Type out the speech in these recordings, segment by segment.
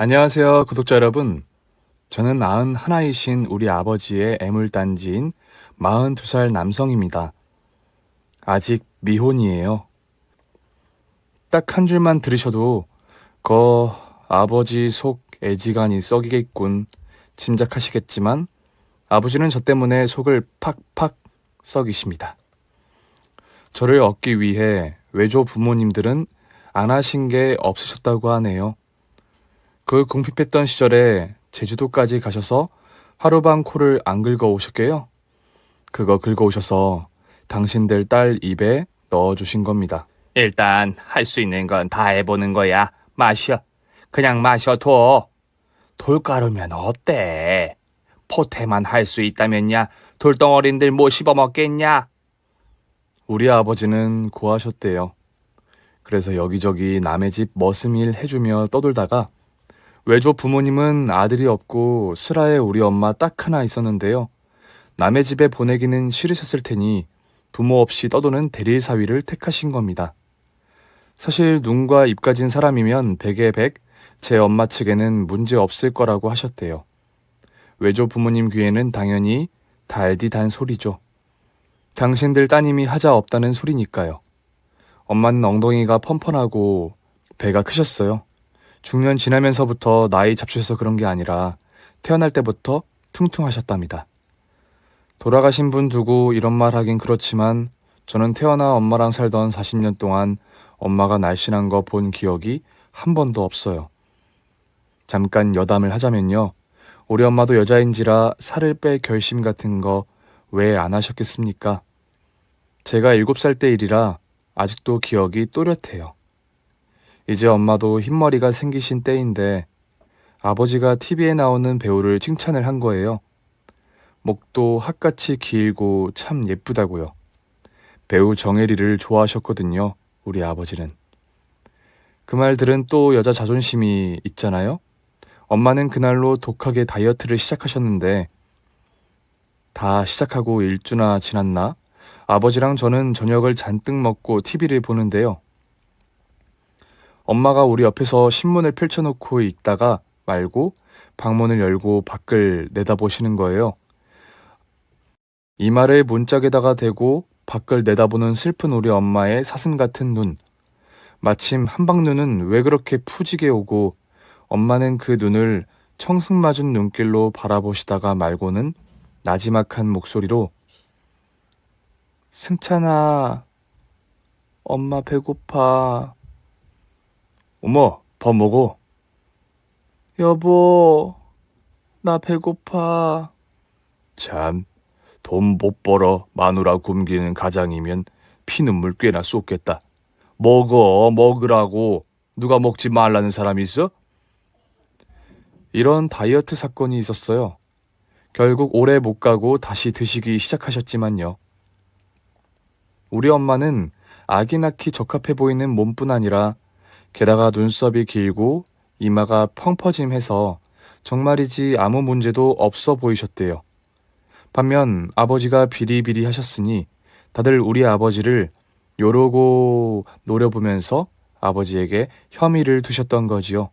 안녕하세요, 구독자 여러분. 저는 91이신 우리 아버지의 애물단지인 42살 남성입니다. 아직 미혼이에요. 딱 한 줄만 들으셔도 아버지 속 애지간히 썩이겠군 짐작하시겠지만 아버지는 저 때문에 속을 팍팍 썩이십니다. 저를 얻기 위해 외조 부모님들은 안 하신 게 없으셨다고 하네요. 그 궁핍했던 시절에 제주도까지 가셔서 하루방 코를 안 긁어 오셨게요? 그거 긁어 오셔서 당신들 딸 입에 넣어주신 겁니다. 일단 할 수 있는 건 다 해보는 거야. 마셔. 그냥 마셔둬. 돌가루면 어때? 포테만 할 수 있다면야 돌덩어린들 못 씹어먹겠냐? 우리 아버지는 고하셨대요. 그래서 여기저기 남의 집 머슴일 해주며 떠돌다가 외조 부모님은 아들이 없고 슬하에 우리 엄마 딱 하나 있었는데요. 남의 집에 보내기는 싫으셨을 테니 부모 없이 떠도는 대릴사위를 택하신 겁니다. 사실 눈과 입 가진 사람이면 백에 백 제 엄마 측에는 문제 없을 거라고 하셨대요. 외조 부모님 귀에는 당연히 달디단 소리죠. 당신들 따님이 하자 없다는 소리니까요. 엄마는 엉덩이가 펀펀하고 배가 크셨어요. 중년 지나면서부터 나이 잡수셔서 그런 게 아니라 태어날 때부터 퉁퉁하셨답니다. 돌아가신 분 두고 이런 말 하긴 그렇지만 저는 태어나 엄마랑 살던 40년 동안 엄마가 날씬한 거 본 기억이 한 번도 없어요. 잠깐 여담을 하자면요. 우리 엄마도 여자인지라 살을 뺄 결심 같은 거 왜 안 하셨겠습니까? 제가 7살 때 일이라 아직도 기억이 또렷해요. 이제 엄마도 흰머리가 생기신 때인데 아버지가 TV에 나오는 배우를 칭찬을 한 거예요. 목도 핫같이 길고 참 예쁘다고요. 배우 정혜리를 좋아하셨거든요, 우리 아버지는. 그 말들은 또 여자 자존심이 있잖아요. 엄마는 그날로 독하게 다이어트를 시작하셨는데 다 시작하고 1주나 지났나? 아버지랑 저는 저녁을 잔뜩 먹고 TV를 보는데요. 엄마가 우리 옆에서 신문을 펼쳐놓고 읽다가 말고 방문을 열고 밖을 내다보시는 거예요. 이마를 문짝에다가 대고 밖을 내다보는 슬픈 우리 엄마의 사슴 같은 눈. 마침 한방눈은 왜 그렇게 푸지게 오고 엄마는 그 눈을 청승맞은 눈길로 바라보시다가 말고는 나지막한 목소리로 승찬아, 엄마 배고파. 어머, 밥 먹어. 여보, 나 배고파. 참, 돈 못 벌어 마누라 굶기는 가장이면 피눈물 꽤나 쏟겠다. 먹으라고. 누가 먹지 말라는 사람 있어? 이런 다이어트 사건이 있었어요. 결국 오래 못 가고 다시 드시기 시작하셨지만요. 우리 엄마는 아기 낳기 적합해 보이는 몸뿐 아니라 게다가 눈썹이 길고 이마가 펑퍼짐해서 정말이지 아무 문제도 없어 보이셨대요. 반면 아버지가 비리비리 하셨으니 다들 우리 아버지를 요러고 노려보면서 아버지에게 혐의를 두셨던 거지요.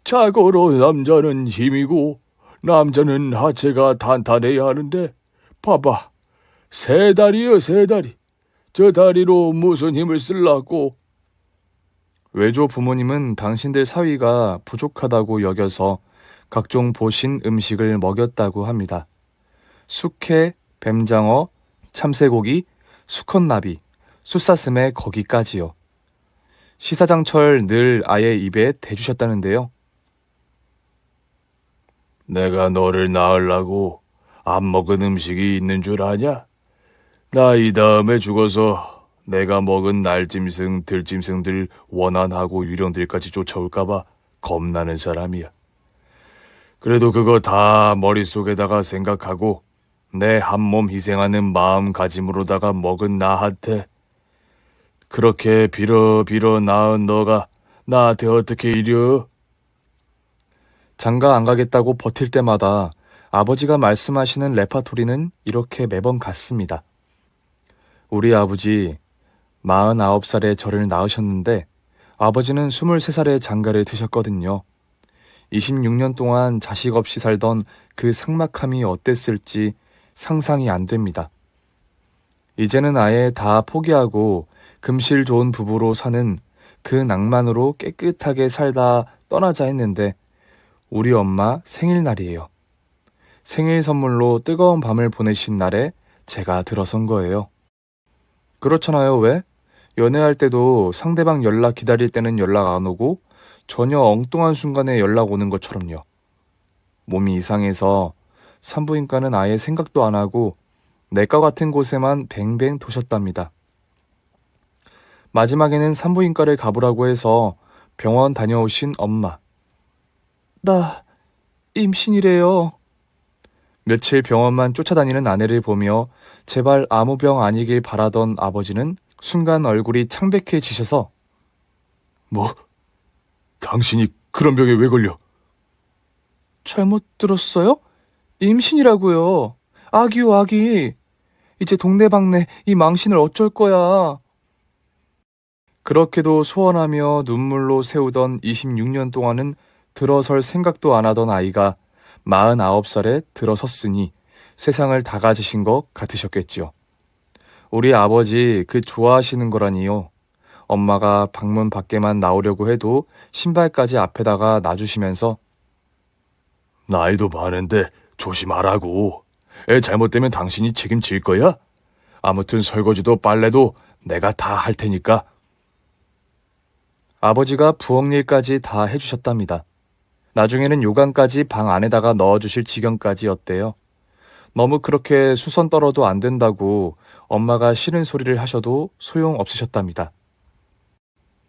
자고로 남자는 힘이고 남자는 하체가 탄탄해야 하는데 봐봐. 세 다리요, 세 다리. 저 다리로 무슨 힘을 쓸라고. 외조 부모님은 당신들 사위가 부족하다고 여겨서 각종 보신 음식을 먹였다고 합니다. 숙회, 뱀장어, 참새고기, 수컷나비, 숫사슴의 거기까지요. 시사장철 늘 아예 입에 대주셨다는데요. 내가 너를 낳으려고 안 먹은 음식이 있는 줄 아냐? 나 이 다음에 죽어서 내가 먹은 날짐승, 들짐승들 원한하고 유령들까지 쫓아올까봐 겁나는 사람이야. 그래도 그거 다 머릿속에다가 생각하고 내 한 몸 희생하는 마음가짐으로다가 먹은 나한테 그렇게 빌어 낳은 너가 나한테 어떻게 이려? 장가 안 가겠다고 버틸 때마다 아버지가 말씀하시는 레파토리는 이렇게 매번 같습니다. 우리 아버지 49살에 저를 낳으셨는데 아버지는 23살에 장가를 드셨거든요. 26년 동안 자식 없이 살던 그 삭막함이 어땠을지 상상이 안 됩니다. 이제는 아예 다 포기하고 금실 좋은 부부로 사는 그 낭만으로 깨끗하게 살다 떠나자 했는데 우리 엄마 생일날이에요. 생일 선물로 뜨거운 밤을 보내신 날에 제가 들어선 거예요. 그렇잖아요, 왜? 연애할 때도 상대방 연락 기다릴 때는 연락 안 오고 전혀 엉뚱한 순간에 연락 오는 것처럼요. 몸이 이상해서 산부인과는 아예 생각도 안 하고 내과 같은 곳에만 뱅뱅 도셨답니다. 마지막에는 산부인과를 가보라고 해서 병원 다녀오신 엄마. 나 임신이래요. 며칠 병원만 쫓아다니는 아내를 보며 제발 아무 병 아니길 바라던 아버지는 순간 얼굴이 창백해지셔서 뭐? 당신이 그런 병에 왜 걸려? 잘못 들었어요? 임신이라고요. 아기요, 아기. 이제 동네방네 이 망신을 어쩔 거야. 그렇게도 소원하며 눈물로 세우던 26년 동안은 들어설 생각도 안 하던 아이가 49살에 들어섰으니 세상을 다 가지신 것 같으셨겠지요. 우리 아버지 그 좋아하시는 거라니요. 엄마가 방문 밖에만 나오려고 해도 신발까지 앞에다가 놔주시면서 나이도 많은데 조심하라고. 애 잘못되면 당신이 책임질 거야? 아무튼 설거지도 빨래도 내가 다 할 테니까. 아버지가 부엌일까지 다 해주셨답니다. 나중에는 요강까지 방 안에다가 넣어주실 지경까지였대요. 너무 그렇게 수선 떨어도 안 된다고 엄마가 싫은 소리를 하셔도 소용없으셨답니다.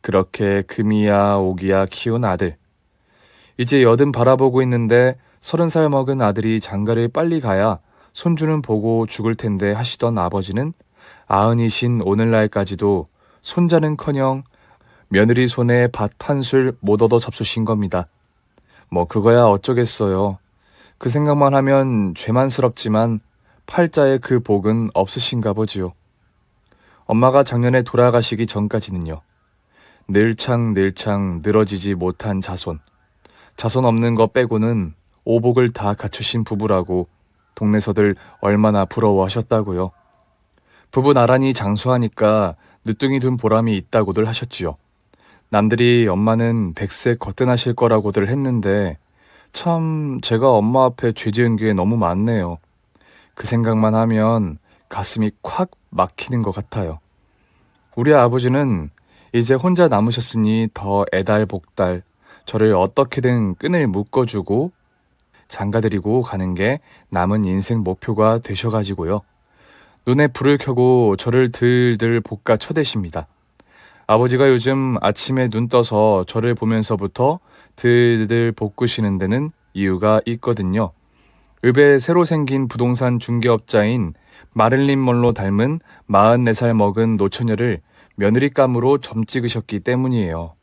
그렇게 금이야 오기야 키운 아들. 이제 여든 바라보고 있는데 30살 먹은 아들이 장가를 빨리 가야 손주는 보고 죽을 텐데 하시던 아버지는 90이신 오늘날까지도 손자는커녕 며느리 손에 밥 한 술 못 얻어 잡수신 겁니다. 뭐 그거야 어쩌겠어요. 그 생각만 하면 죄만스럽지만 팔자의 그 복은 없으신가 보지요. 엄마가 작년에 돌아가시기 전까지는요. 늘창 늘어지지 못한 자손. 자손 없는 거 빼고는 오복을 다 갖추신 부부라고 동네서들 얼마나 부러워하셨다고요. 부부 나란히 장수하니까 늦둥이 둔 보람이 있다고들 하셨지요. 남들이 엄마는 백세 거뜬하실 거라고들 했는데 참 제가 엄마 앞에 죄 지은 게 너무 많네요. 그 생각만 하면 가슴이 콱 막히는 것 같아요. 우리 아버지는 이제 혼자 남으셨으니 더 애달복달 저를 어떻게든 끈을 묶어주고 장가드리고 가는 게 남은 인생 목표가 되셔가지고요. 눈에 불을 켜고 저를 들들 볶아 쳐대십니다. 아버지가 요즘 아침에 눈 떠서 저를 보면서부터 들들 볶으시는 데는 이유가 있거든요. 읍에 새로 생긴 부동산 중개업자인 마릴린 먼로 닮은 44살 먹은 노처녀를 며느리감으로 점 찍으셨기 때문이에요.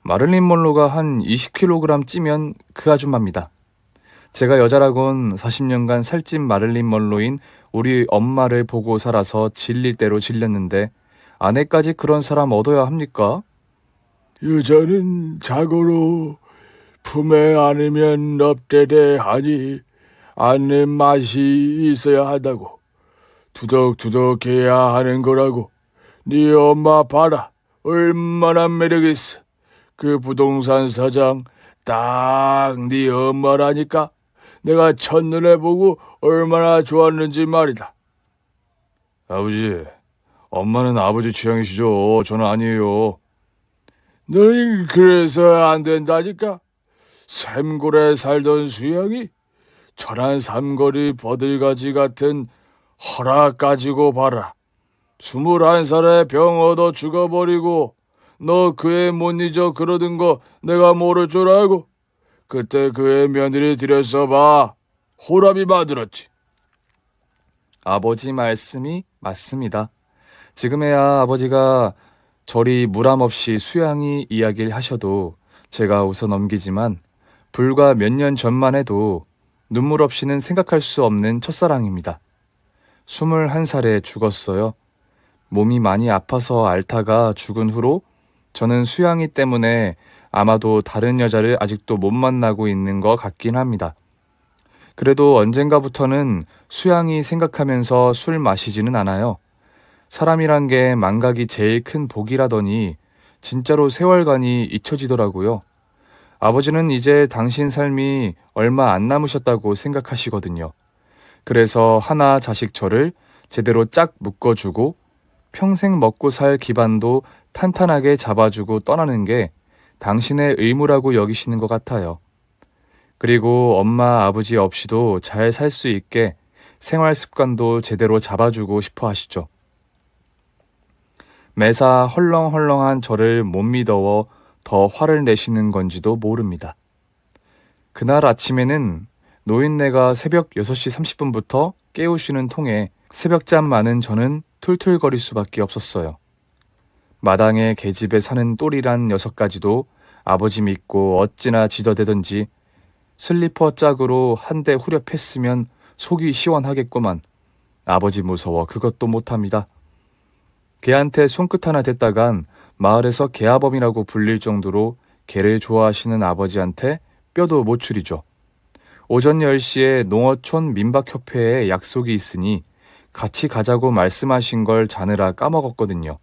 마릴린 먼로가 한 20kg 찌면 그 아줌마입니다. 제가 여자라곤 40년간 살찐 마릴린 먼로인 우리 엄마를 보고 살아서 질릴 대로 질렸는데 아내까지 그런 사람 얻어야 합니까? 여자는 자고로 품에 안으면 넙대대하니 안는 맛이 있어야 한다고. 투덕투덕해야 하는 거라고. 네 엄마 봐라. 얼마나 매력있어. 그 부동산 사장 딱 네 엄마라니까. 내가 첫눈에 보고 얼마나 좋았는지 말이다. 아버지, 엄마는 아버지 취향이시죠. 저는 아니에요. 너는 그래서 안 된다니까. 샘골에 살던 수양이 천안 삼거리 버들가지 같은 허락 가지고 봐라. 21살에 병 얻어 죽어버리고 너 그 애 못 잊어 그러던 거 내가 모를 줄 알고 그때 그 애 며느리 들여서 봐. 호랍이 만들었지. 아버지 말씀이 맞습니다. 지금에야 아버지가 저리 무람 없이 수양이 이야기를 하셔도 제가 웃어 넘기지만 불과 몇 년 전만 해도 눈물 없이는 생각할 수 없는 첫사랑입니다. 21살에 죽었어요. 몸이 많이 아파서 앓다가 죽은 후로 저는 수양이 때문에 아마도 다른 여자를 아직도 못 만나고 있는 것 같긴 합니다. 그래도 언젠가부터는 수양이 생각하면서 술 마시지는 않아요. 사람이란 게 망각이 제일 큰 복이라더니 진짜로 세월간이 잊혀지더라고요. 아버지는 이제 당신 삶이 얼마 안 남으셨다고 생각하시거든요. 그래서 하나 자식 저를 제대로 짝 묶어주고 평생 먹고 살 기반도 탄탄하게 잡아주고 떠나는 게 당신의 의무라고 여기시는 것 같아요. 그리고 엄마, 아버지 없이도 잘 살 수 있게 생활 습관도 제대로 잡아주고 싶어 하시죠. 매사 헐렁헐렁한 저를 못 믿어워 더 화를 내시는 건지도 모릅니다. 그날 아침에는 노인네가 새벽 6시 30분부터 깨우시는 통에 새벽잠 많은 저는 툴툴거릴 수밖에 없었어요. 마당에 계집에 사는 똘이란 녀석까지도 아버지 믿고 어찌나 지저대던지 슬리퍼 짝으로 한 대 후려팼으면 속이 시원하겠구만. 아버지 무서워 그것도 못합니다. 개한테 손끝 하나 댔다간 마을에서 개아범이라고 불릴 정도로 개를 좋아하시는 아버지한테 뼈도 못 추리죠. 오전 10시에 농어촌 민박협회에 약속이 있으니 같이 가자고 말씀하신 걸 자느라 까먹었거든요.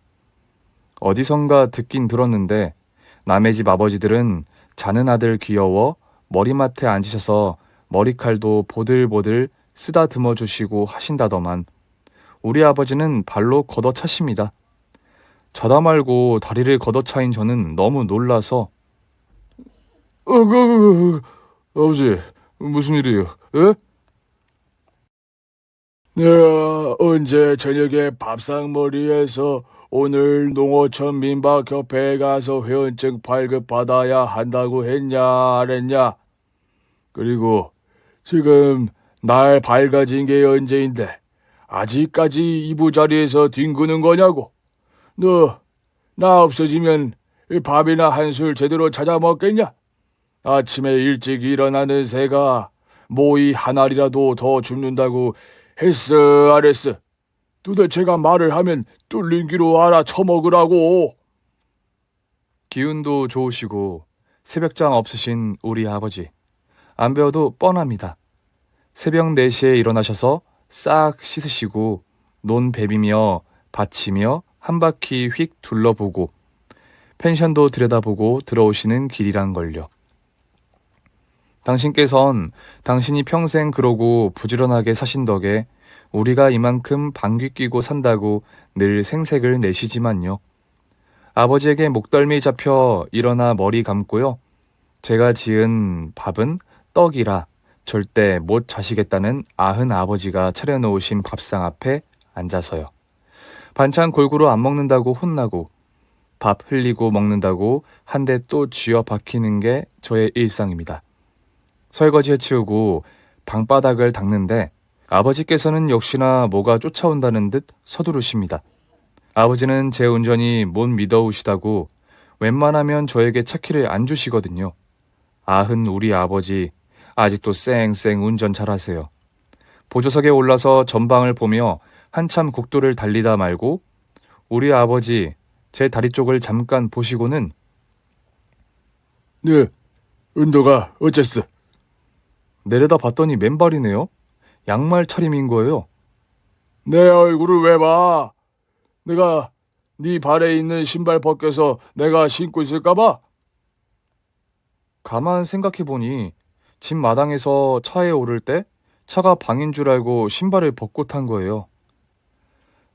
어디선가 듣긴 들었는데 남의 집 아버지들은 자는 아들 귀여워 머리맡에 앉으셔서 머리칼도 보들보들 쓰다듬어 주시고 하신다더만 우리 아버지는 발로 걷어차십니다. 자다 말고 다리를 걷어차인 저는 너무 놀라서 아버지, 무슨 일이에요? 예? 내가 언제 저녁에 밥상머리에서 오늘 농어촌 민박협회에 가서 회원증 발급받아야 한다고 했냐 안 했냐? 그리고 지금 날 밝아진 게 언제인데 아직까지 이부자리에서 뒹구는 거냐고? 너 나 없어지면 밥이나 한술 제대로 찾아 먹겠냐? 아침에 일찍 일어나는 새가 모이 한 알이라도 더 줍는다고 했어 안 했어? 도대체가 말을 하면 뚫린 귀로 알아쳐먹으라고. 기운도 좋으시고 새벽잠 없으신 우리 아버지. 안 배워도 뻔합니다. 새벽 4시에 일어나셔서 싹 씻으시고 논 베비며 받치며 한 바퀴 휙 둘러보고 펜션도 들여다보고 들어오시는 길이란 걸요. 당신께선 당신이 평생 그러고 부지런하게 사신 덕에 우리가 이만큼 방귀 뀌고 산다고 늘 생색을 내시지만요. 아버지에게 목덜미 잡혀 일어나 머리 감고요. 제가 지은 밥은 떡이라 절대 못 자시겠다는 아흔 아버지가 차려놓으신 밥상 앞에 앉아서요. 반찬 골고루 안 먹는다고 혼나고 밥 흘리고 먹는다고 한 대 또 쥐어 박히는 게 저의 일상입니다. 설거지 해치우고 방바닥을 닦는데 아버지께서는 역시나 뭐가 쫓아온다는 듯 서두르십니다. 아버지는 제 운전이 못 믿어오시다고 웬만하면 저에게 차키를 안 주시거든요. 아흔 우리 아버지 아직도 쌩쌩 운전 잘하세요. 보조석에 올라서 전방을 보며 한참 국도를 달리다 말고 우리 아버지 제 다리 쪽을 잠깐 보시고는 네, 은도가 어쨌어? 내려다 봤더니 맨발이네요. 양말 차림인 거예요. 내 얼굴을 왜 봐? 내가 네 발에 있는 신발 벗겨서 내가 신고 있을까봐? 가만 생각해보니 집 마당에서 차에 오를 때 차가 방인 줄 알고 신발을 벗고 탄 거예요.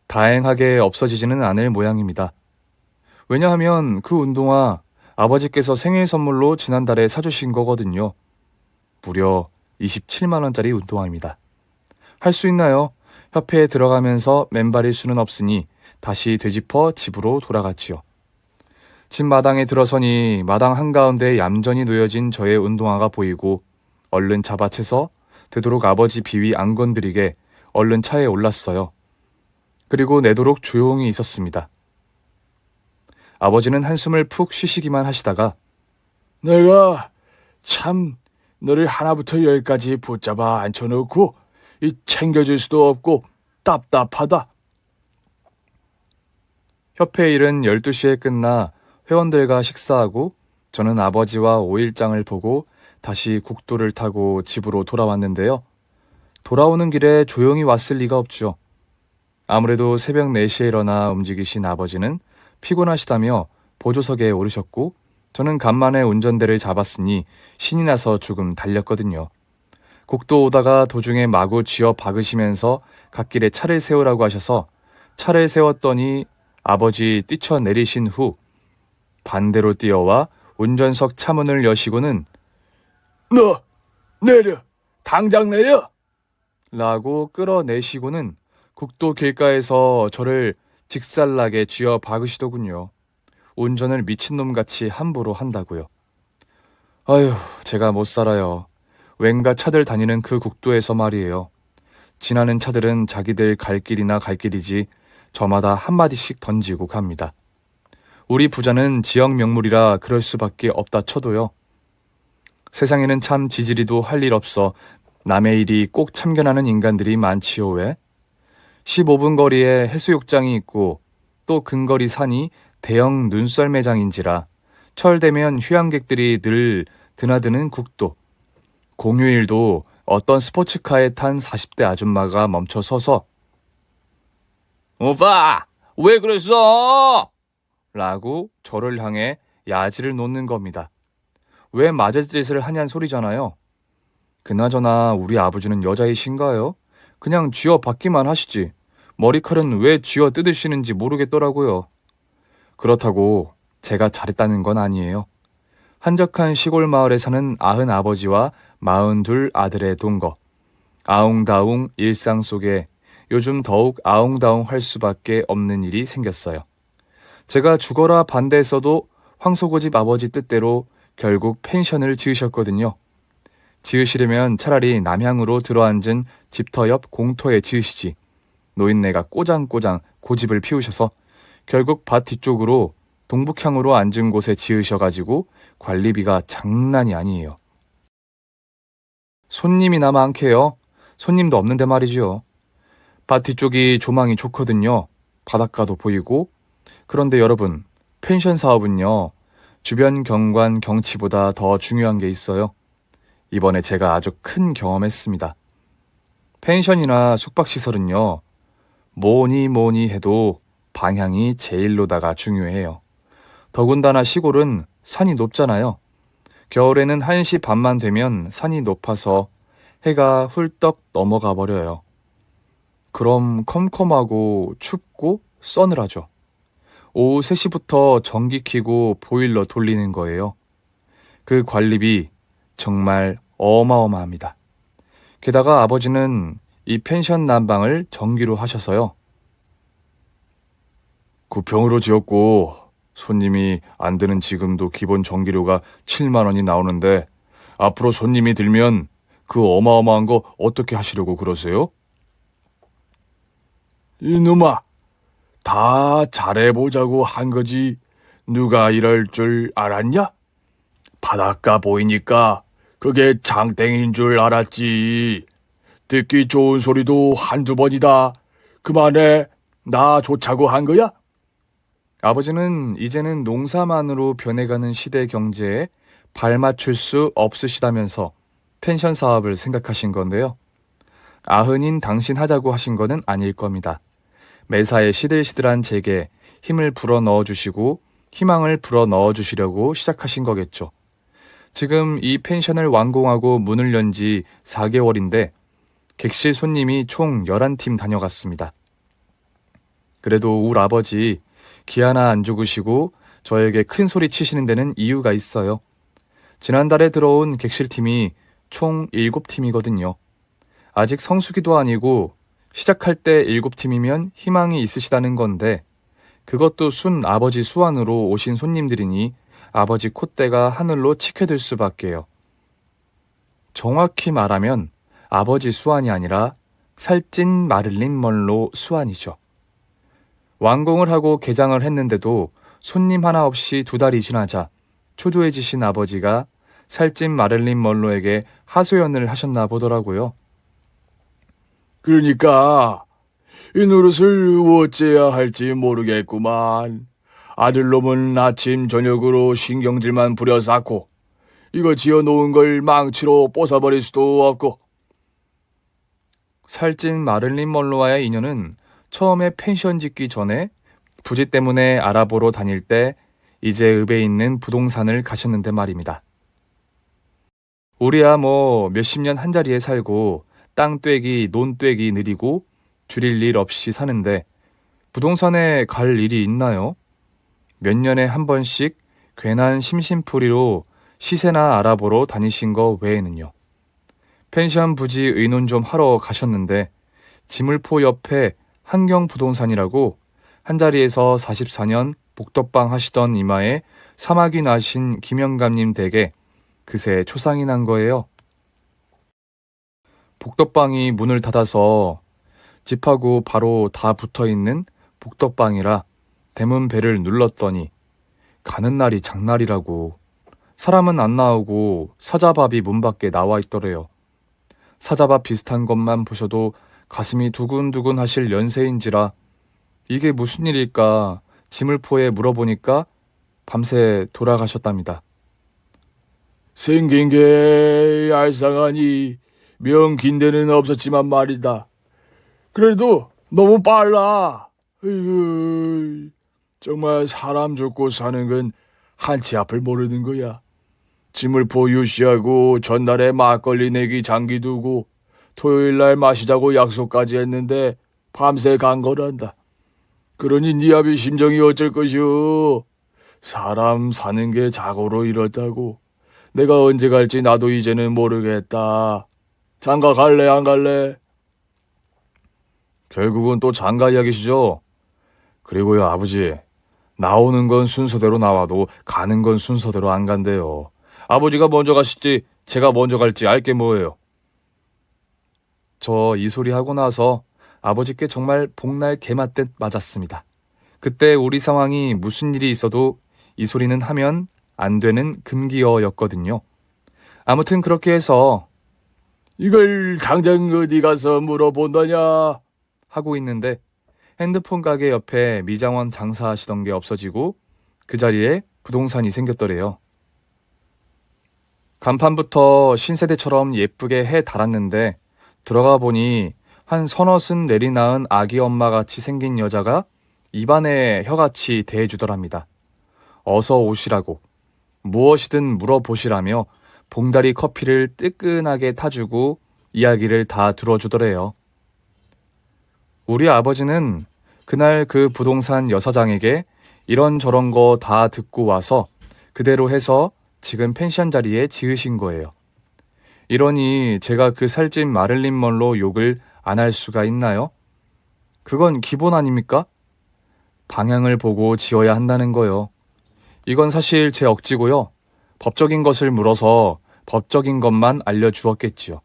다행하게 없어지지는 않을 모양입니다. 왜냐하면 그 운동화 아버지께서 생일 선물로 지난달에 사주신 거거든요. 무려 27만 원짜리 운동화입니다. 할 수 있나요? 협회에 들어가면서 맨발일 수는 없으니 다시 되짚어 집으로 돌아갔지요. 집 마당에 들어서니 마당 한가운데 얌전히 놓여진 저의 운동화가 보이고 얼른 잡아채서 되도록 아버지 비위 안 건드리게 얼른 차에 올랐어요. 그리고 내도록 조용히 있었습니다. 아버지는 한숨을 푹 쉬시기만 하시다가 내가 참 너를 하나부터 열까지 붙잡아 앉혀놓고 이 챙겨줄 수도 없고 답답하다. 협회 일은 12시에 끝나 회원들과 식사하고 저는 아버지와 5일장을 보고 다시 국도를 타고 집으로 돌아왔는데요. 돌아오는 길에 조용히 왔을 리가 없죠. 아무래도 새벽 4시에 일어나 움직이신 아버지는 피곤하시다며 보조석에 오르셨고 저는 간만에 운전대를 잡았으니 신이 나서 조금 달렸거든요. 국도 오다가 도중에 마구 쥐어 박으시면서 갓길에 차를 세우라고 하셔서 차를 세웠더니 아버지 뛰쳐내리신 후 반대로 뛰어와 운전석 차문을 여시고는 너 내려. 당장 내려. 라고 끌어내시고는 국도 길가에서 저를 직살나게 쥐어 박으시더군요. 운전을 미친놈같이 함부로 한다고요. 아휴, 제가 못 살아요. 왠가 차들 다니는 그 국도에서 말이에요. 지나는 차들은 자기들 갈 길이나 갈 길이지 저마다 한마디씩 던지고 갑니다. 우리 부자는 지역 명물이라 그럴 수밖에 없다 쳐도요. 세상에는 참 지지리도 할 일 없어 남의 일이 꼭 참견하는 인간들이 많지요. 왜? 15분 거리에 해수욕장이 있고 또 근거리 산이 대형 눈썰 매장인지라 철되면 휴양객들이 늘 드나드는 국도. 공휴일도 어떤 스포츠카에 탄 40대 아줌마가 멈춰 서서 오빠, 왜 그랬어? 라고 저를 향해 야지를 놓는 겁니다. 왜 맞을 짓을 하냔 소리잖아요. 그나저나 우리 아버지는 여자이신가요? 그냥 쥐어 받기만 하시지. 머리칼은 왜 쥐어 뜯으시는지 모르겠더라고요. 그렇다고 제가 잘했다는 건 아니에요. 한적한 시골 마을에 사는 90아버지와 42 아들의 동거. 아웅다웅 일상 속에 요즘 더욱 아웅다웅 할 수밖에 없는 일이 생겼어요. 제가 죽어라 반대했어도 황소고집 아버지 뜻대로 결국 펜션을 지으셨거든요. 지으시려면 차라리 남향으로 들어앉은 집터 옆 공터에 지으시지. 노인네가 꼬장꼬장 고집을 피우셔서 결국 밭 뒤쪽으로 동북향으로 앉은 곳에 지으셔가지고 관리비가 장난이 아니에요. 손님이나 많게요. 손님도 없는데 말이지요. 밭 뒤쪽이 조망이 좋거든요. 바닷가도 보이고. 그런데 여러분, 펜션 사업은요. 주변 경관 경치보다 더 중요한 게 있어요. 이번에 제가 아주 큰 경험했습니다. 펜션이나 숙박시설은요. 뭐니 해도 방향이 제일로다가 중요해요. 더군다나 시골은 산이 높잖아요. 겨울에는 1시 반만 되면 산이 높아서 해가 훌떡 넘어가 버려요. 그럼 컴컴하고 춥고 서늘하죠. 오후 3시부터 전기 켜고 보일러 돌리는 거예요. 그 관리비 정말 어마어마합니다. 게다가 아버지는 이 펜션 난방을 전기로 하셔서요. 9평으로 지었고 손님이 안 드는 지금도 기본 전기료가 7만 원이 나오는데 앞으로 손님이 들면 그 어마어마한 거 어떻게 하시려고 그러세요? 이놈아, 다 잘해보자고 한 거지. 누가 이럴 줄 알았냐? 바닷가 보이니까 그게 장땡인 줄 알았지. 듣기 좋은 소리도 한두 번이다. 그만해. 나 좋자고 한 거야? 아버지는 이제는 농사만으로 변해가는 시대 경제에 발 맞출 수 없으시다면서 펜션 사업을 생각하신 건데요. 아흔인 당신 하자고 하신 거는 아닐 겁니다. 매사에 시들시들한 제게 힘을 불어 넣어주시고 희망을 불어 넣어주시려고 시작하신 거겠죠. 지금 이 펜션을 완공하고 문을 연 지 4개월인데 객실 손님이 총 11팀 다녀갔습니다. 그래도 울 아버지 기 하나 안 죽으시고 저에게 큰 소리 치시는 데는 이유가 있어요. 지난달에 들어온 객실팀이 총 7팀이거든요. 아직 성수기도 아니고 시작할 때 7팀이면 희망이 있으시다는 건데 그것도 순 아버지 수완으로 오신 손님들이니 아버지 콧대가 하늘로 치켜들 수밖에요. 정확히 말하면 아버지 수완이 아니라 살찐 마를린 먼로 수완이죠. 완공을 하고 개장을 했는데도 손님 하나 없이 2달이 지나자 초조해지신 아버지가 살찐 마를린 먼로에게 하소연을 하셨나 보더라고요. 그러니까 이 노릇을 어째야 할지 모르겠구만. 아들놈은 아침 저녁으로 신경질만 부려 쌓고 이거 지어놓은 걸 망치로 뽀사버릴 수도 없고. 살찐 마를린 먼로와의 인연은 처음에 펜션 짓기 전에 부지 때문에 알아보러 다닐 때 이제 읍에 있는 부동산을 가셨는데 말입니다. 우리야 뭐 몇십 년 한자리에 살고 땅 떼기, 논 떼기 느리고 줄일 일 없이 사는데 부동산에 갈 일이 있나요? 몇 년에 한 번씩 괜한 심심풀이로 시세나 알아보러 다니신 거 외에는요. 펜션 부지 의논 좀 하러 가셨는데 지물포 옆에 한경부동산이라고 한자리에서 44년 복덕방 하시던 이마에 사마귀 나신 김영감님 댁에 그새 초상이 난 거예요. 복덕방이 문을 닫아서 집하고 바로 다 붙어있는 복덕방이라 대문 벨을 눌렀더니 가는 날이 장날이라고 사람은 안 나오고 사자밥이 문 밖에 나와 있더래요. 사자밥 비슷한 것만 보셔도 가슴이 두근두근 하실 연세인지라 이게 무슨 일일까 지물포에 물어보니까 밤새 돌아가셨답니다. 생긴 게 알쌍하니 명긴 데는 없었지만 말이다. 그래도 너무 빨라. 으이, 정말 사람 죽고 사는 건 한치 앞을 모르는 거야. 지물포 유씨하고 전날에 막걸리 내기 장기 두고 토요일날 마시자고 약속까지 했는데 밤새 간 거란다. 그러니 네 아비 심정이 어쩔 것이오. 사람 사는 게 자고로 이렇다고. 내가 언제 갈지 나도 이제는 모르겠다. 장가 갈래 안 갈래? 결국은 또 장가 이야기시죠? 그리고요 아버지, 나오는 건 순서대로 나와도 가는 건 순서대로 안 간대요. 아버지가 먼저 가실지 제가 먼저 갈지 알게 뭐예요. 저 이 소리 하고 나서 아버지께 정말 복날 개 맞듯 맞았습니다. 그때 우리 상황이 무슨 일이 있어도 이 소리는 하면 안 되는 금기어였거든요. 아무튼 그렇게 해서 이걸 당장 어디 가서 물어본다냐? 하고 있는데 핸드폰 가게 옆에 미장원 장사하시던 게 없어지고 그 자리에 부동산이 생겼더래요. 간판부터 신세대처럼 예쁘게 해 달았는데 들어가 보니 한 서너슨 내리 낳은 아기 엄마같이 생긴 여자가 입안에 혀같이 대해주더랍니다. 어서 오시라고 무엇이든 물어보시라며 봉다리 커피를 뜨끈하게 타주고 이야기를 다 들어주더래요. 우리 아버지는 그날 그 부동산 여사장에게 이런저런 거 다 듣고 와서 그대로 해서 지금 펜션 자리에 지으신 거예요. 이러니 제가 그 살찐 마를린 먼로 욕을 안 할 수가 있나요? 그건 기본 아닙니까? 방향을 보고 지어야 한다는 거요. 이건 사실 제 억지고요. 법적인 것을 물어서 법적인 것만 알려주었겠지요.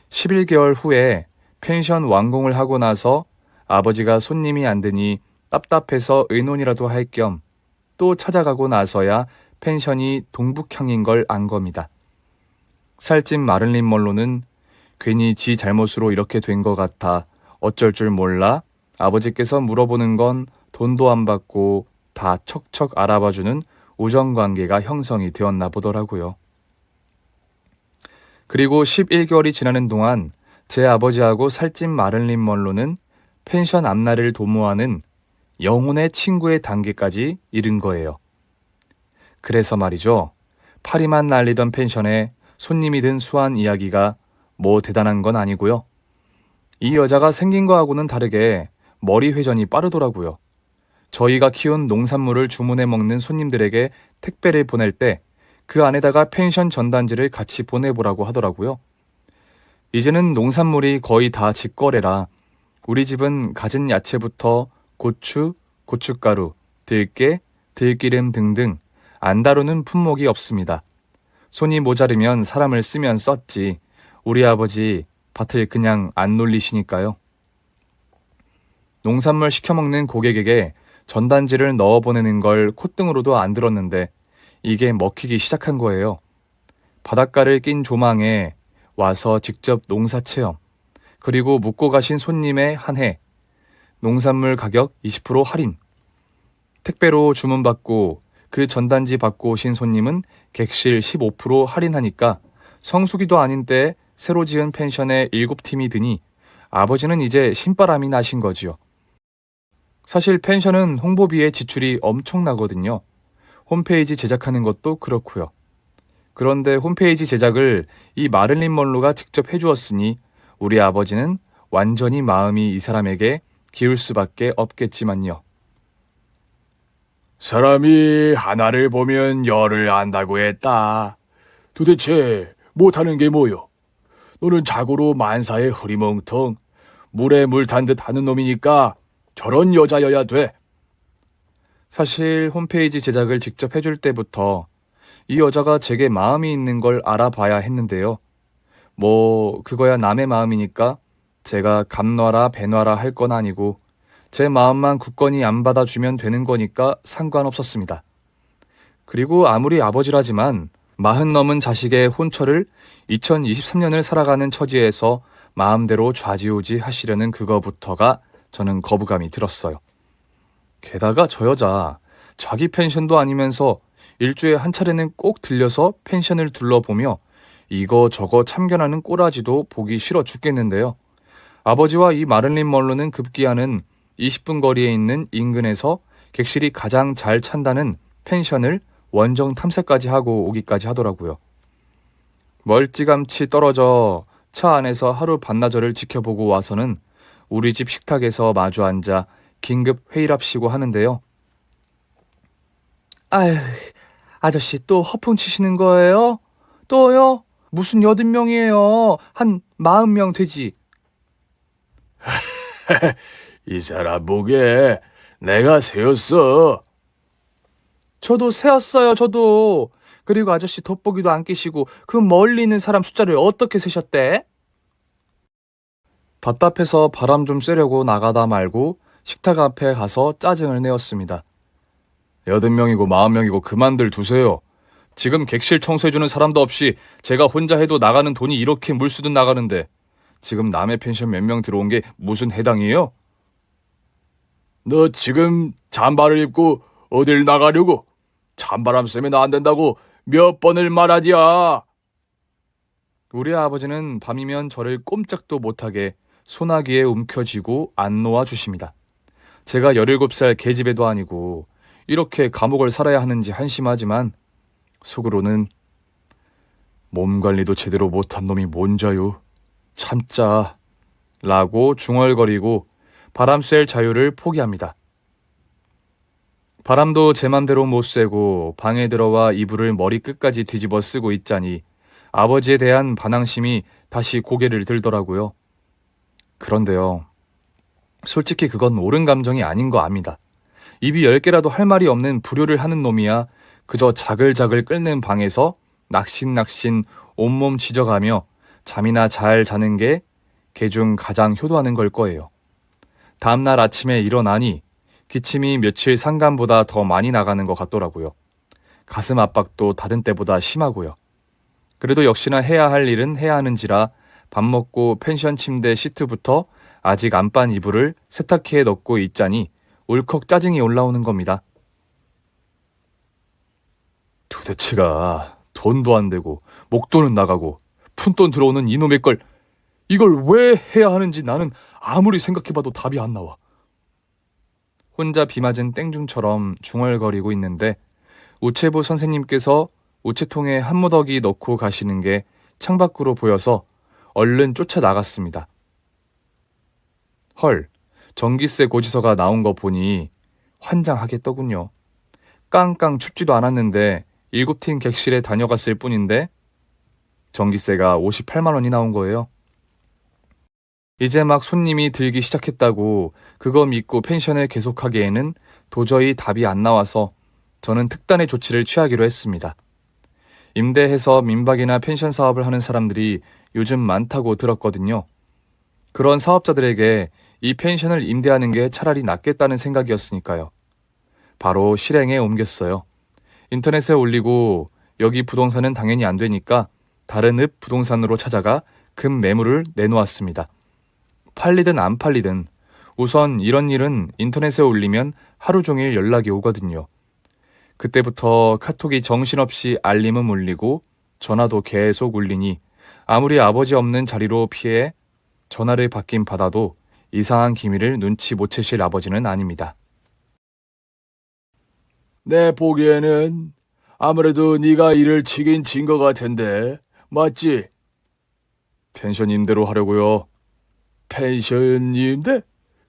11개월 후에 펜션 완공을 하고 나서 아버지가 손님이 안 드니 답답해서 의논이라도 할 겸 또 찾아가고 나서야 펜션이 동북향인 걸 안 겁니다. 살찐 마를린 먼로는 괜히 지 잘못으로 이렇게 된 것 같아 어쩔 줄 몰라 아버지께서 물어보는 건 돈도 안 받고 다 척척 알아봐주는 우정관계가 형성이 되었나 보더라고요. 그리고 11개월이 지나는 동안 제 아버지하고 살찐 마를린 먼로는 펜션 앞날을 도모하는 영혼의 친구의 단계까지 이른 거예요. 그래서 말이죠. 파리만 날리던 펜션에 손님이 든 수한 이야기가 뭐 대단한 건 아니고요. 이 여자가 생긴 거하고는 다르게 머리 회전이 빠르더라고요. 저희가 키운 농산물을 주문해 먹는 손님들에게 택배를 보낼 때 그 안에다가 펜션 전단지를 같이 보내보라고 하더라고요. 이제는 농산물이 거의 다 직거래라 우리 집은 갖은 야채부터 고추, 고춧가루, 들깨, 들기름 등등 안 다루는 품목이 없습니다. 손이 모자르면 사람을 쓰면 썼지 우리 아버지 밭을 그냥 안 놀리시니까요. 농산물 시켜먹는 고객에게 전단지를 넣어보내는 걸 콧등으로도 안 들었는데 이게 먹히기 시작한 거예요. 바닷가를 낀 조망에 와서 직접 농사 체험, 그리고 묵고 가신 손님에 한해 농산물 가격 20% 할인. 택배로 주문받고 그 전단지 받고 오신 손님은 객실 15% 할인하니까 성수기도 아닌 때 새로 지은 펜션에 7팀이 드니 아버지는 이제 신바람이 나신 거지요. 사실 펜션은 홍보비에 지출이 엄청나거든요. 홈페이지 제작하는 것도 그렇고요. 그런데 홈페이지 제작을 이 마릴린 먼로가 직접 해주었으니 우리 아버지는 완전히 마음이 이 사람에게 기울 수밖에 없겠지만요. 사람이 하나를 보면 열을 안다고 했다. 도대체 못하는 게 뭐요? 너는 자고로 만사에 흐리멍텅 물에 물 탄 듯 하는 놈이니까 저런 여자여야 돼. 사실 홈페이지 제작을 직접 해줄 때부터 이 여자가 제게 마음이 있는 걸 알아봐야 했는데요. 뭐 그거야 남의 마음이니까 제가 감놔라 배놔라 할 건 아니고 제 마음만 굳건히 안 받아주면 되는 거니까 상관없었습니다. 그리고 아무리 아버지라지만 40 넘은 자식의 혼처를 2023년을 살아가는 처지에서 마음대로 좌지우지 하시려는 그거부터가 저는 거부감이 들었어요. 게다가 저 여자 자기 펜션도 아니면서 일주일에 한 차례는 꼭 들려서 펜션을 둘러보며 이거저거 참견하는 꼬라지도 보기 싫어 죽겠는데요. 아버지와 이 마릴린 먼로는 급기야는 20분 거리에 있는 인근에서 객실이 가장 잘 찬다는 펜션을 원정 탐색까지 하고 오기까지 하더라고요. 멀찌감치 떨어져 차 안에서 하루 반나절을 지켜보고 와서는 우리 집 식탁에서 마주 앉아 긴급 회의랍시고 하는데요. 아휴, 아저씨 또 허풍 치시는 거예요? 또요? 무슨 80명이에요? 한 40명 되지. 이 사람 보게 내가 세웠어. 저도 세었어요, 저도. 그리고 아저씨 돋보기도 안 끼시고 그 멀리 있는 사람 숫자를 어떻게 세셨대? 답답해서 바람 좀 쐬려고 나가다 말고 식탁 앞에 가서 짜증을 내었습니다. 80명이고 40명이고 그만들 두세요. 지금 객실 청소해주는 사람도 없이 제가 혼자 해도 나가는 돈이 이렇게 물수듯 나가는데 지금 남의 펜션 몇 명 들어온 게 무슨 해당이에요? 너 지금 잠바를 입고 어딜 나가려고? 찬바람 쐬면 안 된다고 몇 번을 말하디야. 우리 아버지는 밤이면 저를 꼼짝도 못하게 소나기에 움켜쥐고 안 놓아 주십니다. 제가 17살 계집애도 아니고 이렇게 감옥을 살아야 하는지 한심하지만 속으로는 몸 관리도 제대로 못한 놈이 뭔자요. 참자 라고 중얼거리고 바람 쐴 자유를 포기합니다. 바람도 제 맘대로 못 쐬고 방에 들어와 이불을 머리끝까지 뒤집어 쓰고 있자니 아버지에 대한 반항심이 다시 고개를 들더라고요. 그런데요. 솔직히 그건 옳은 감정이 아닌 거 압니다. 입이 10개라도 할 말이 없는 불효를 하는 놈이야 그저 자글자글 끓는 방에서 낙신낙신 온몸 지져가며 잠이나 잘 자는 게 개 중 가장 효도하는 걸 거예요. 다음날 아침에 일어나니 기침이 며칠 상간보다 더 많이 나가는 것 같더라고요. 가슴 압박도 다른 때보다 심하고요. 그래도 역시나 해야 할 일은 해야 하는지라 밥 먹고 펜션 침대 시트부터 아직 안 빤 이불을 세탁기에 넣고 있자니 울컥 짜증이 올라오는 겁니다. 도대체가 돈도 안 되고 목돈은 나가고 푼돈 들어오는 이놈의 걸 이걸 왜 해야 하는지 나는 아무리 생각해봐도 답이 안 나와. 혼자 비 맞은 땡중처럼 중얼거리고 있는데 우체부 선생님께서 우체통에 한 무더기 넣고 가시는 게 창밖으로 보여서 얼른 쫓아나갔습니다. 헐, 전기세 고지서가 나온 거 보니 환장하겠더군요. 깡깡 춥지도 않았는데 7팀 객실에 다녀갔을 뿐인데 전기세가 58만 원이 나온 거예요. 이제 막 손님이 들기 시작했다고 그거 믿고 펜션을 계속하기에는 도저히 답이 안 나와서 저는 특단의 조치를 취하기로 했습니다. 임대해서 민박이나 펜션 사업을 하는 사람들이 요즘 많다고 들었거든요. 그런 사업자들에게 이 펜션을 임대하는 게 차라리 낫겠다는 생각이었으니까요. 바로 실행에 옮겼어요. 인터넷에 올리고 여기 부동산은 당연히 안 되니까 다른 읍 부동산으로 찾아가 금 매물을 내놓았습니다. 팔리든 안 팔리든 우선 이런 일은 인터넷에 올리면 하루 종일 연락이 오거든요. 그때부터 카톡이 정신없이 알림은 울리고 전화도 계속 울리니 아무리 아버지 없는 자리로 피해 전화를 받긴 받아도 이상한 기미를 눈치 못 채실 아버지는 아닙니다. 내 보기에는 아무래도 네가 일을 치긴 친 것 같은데, 맞지? 펜션 임대로 하려고요. 펜션인데?